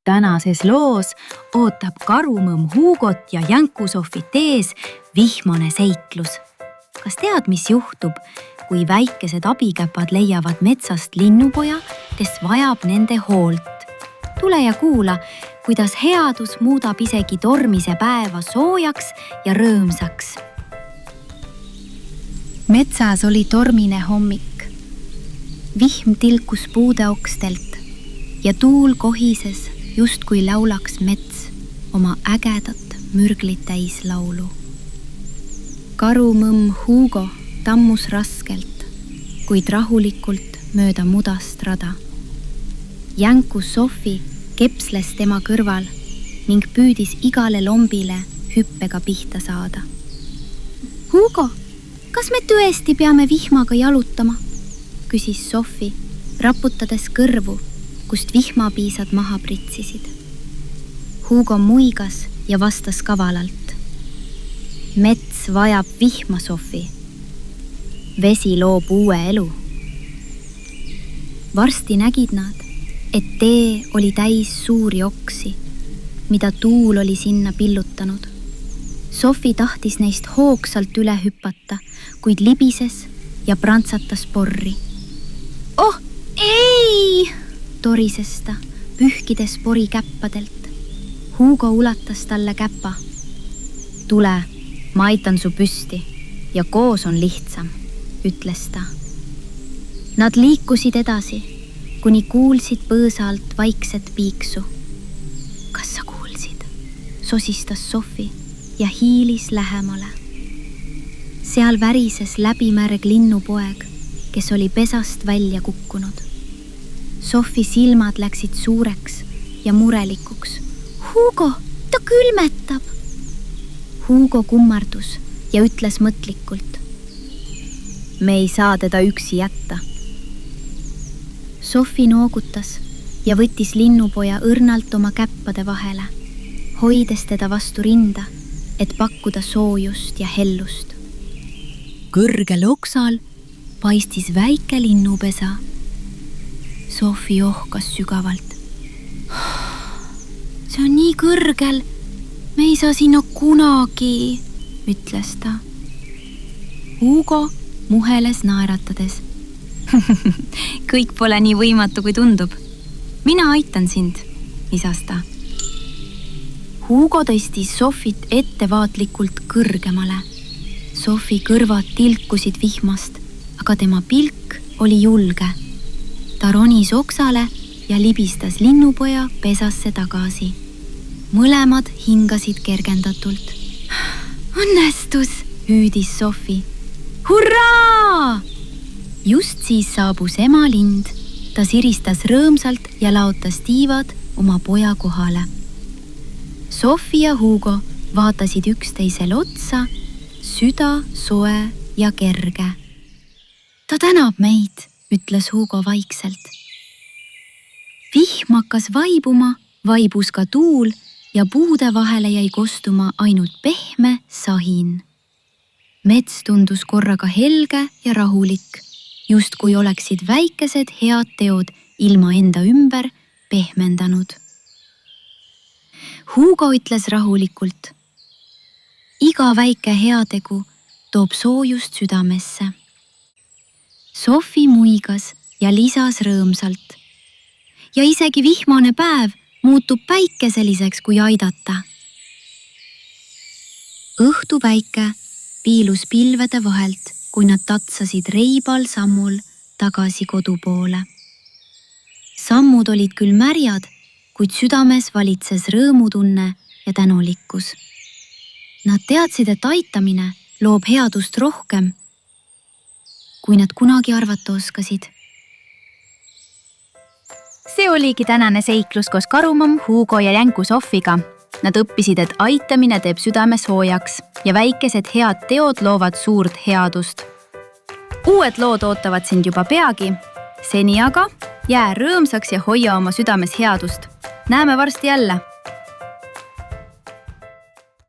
Tänases loos ootab karumõmm Hugot ja Jänku Sofit ees vihmane seiklus. Kas tead, mis juhtub, kui väikesed abikäpad leiavad metsast linnupoja, kes vajab nende hoolt? Tule ja kuula, kuidas headus muudab isegi tormise päeva soojaks ja rõõmsaks. Metsas oli tormine hommik. Vihm tilkus puude okstelt ja tuul kohises justkui laulaks mets oma ägedat mürglit täis laulu. Karumõmm Hugo tammus raskelt, kuid rahulikult mööda mudast rada. Jänku Sofi kepsles tema kõrval ning püüdis igale lombile hüppega pihta saada. Hugo, kas me tõesti peame vihmaga jalutama? Küsis Sofi, raputades kõrvu, kust vihmapiisad maha pritsisid. Hugo muigas ja vastas kavalalt. Mets vajab vihma, Sofi. Vesi loob uue elu. Varsti nägid nad, et tee oli täis suuri oksi, mida tuul oli sinna pillutanud. Sofi tahtis neist hoogsalt üle hüpata, kuid libises ja prantsatas porri. Oh, ei! Torises ta, pühkides pori käppadelt. Hugo ulatas talle käpa. Tule, ma aitan su püsti ja koos on lihtsam, ütles ta. Nad liikusid edasi, kuni kuulsid põõsa alt vaikset piiksu. Kas sa kuulsid? Sosistas Sofi ja hiilis lähemale. Seal värises läbimärg linnupoeg, kes oli pesast välja kukkunud. Sofi silmad läksid suureks ja murelikuks. Hugo, ta külmetab! Hugo kummardus ja ütles mõtlikult. Me ei saa teda üksi jätta. Sofi noogutas ja võttis linnupoja õrnalt oma käppade vahele, hoides teda vastu rinda, et pakkuda soojust ja hellust. Kõrgel oksal paistis väike linnupesa. Sofi ohkas sügavalt. See on nii kõrgel, me ei saa sinna kunagi, ütles ta. Hugo muheles naeratades. Kõik pole nii võimatu, kui tundub. Mina aitan sind, lisas ta. Hugo tõstis Sofit ettevaatlikult kõrgemale. Sofi kõrvad tilkusid vihmast, aga tema pilk oli julge. Ta ronis oksale ja libistas linnupoja pesasse tagasi. Mõlemad hingasid kergendatult. Õnnestus, hüüdis Sofi. Hurraa! Just siis saabus ema lind. Ta siristas rõõmsalt ja laotas tiivad oma poja kohale. Sofi ja Hugo vaatasid üksteisele otsa, süda soe ja kerge. Ta tänab meid, ütles Hugo vaikselt. Vihm hakkas vaibuma, vaibus ka tuul ja puude vahele jäi kostuma ainult pehme sahin. Mets tundus korraga helge ja rahulik, justkui oleksid väikesed head teod ilma enda ümber pehmendanud. Hugo ütles rahulikult. Iga väike heategu toob soojust südamesse. Sofi muigas ja lisas rõõmsalt. Ja isegi vihmane päev muutub päikeseliseks, kui aidata. Õhtupäike piilus pilvede vahelt, kui nad tatsasid reibal sammul tagasi kodu poole. Sammud olid küll märjad, kuid südames valitses rõõmutunne ja tänulikkus. Nad teadsid, et aitamine loob headust rohkem, kui nad kunagi arvata oskasid. See oligi tänane seiklus koos karumõmm Hugo ja Jänku Sofiga. Nad õppisid, et aitamine teeb südame soojaks ja väikesed head teod loovad suurt headust. Uued lood ootavad sind juba peagi. Seni aga jää rõõmsaks ja hoia oma südames headust. Näeme varsti jälle!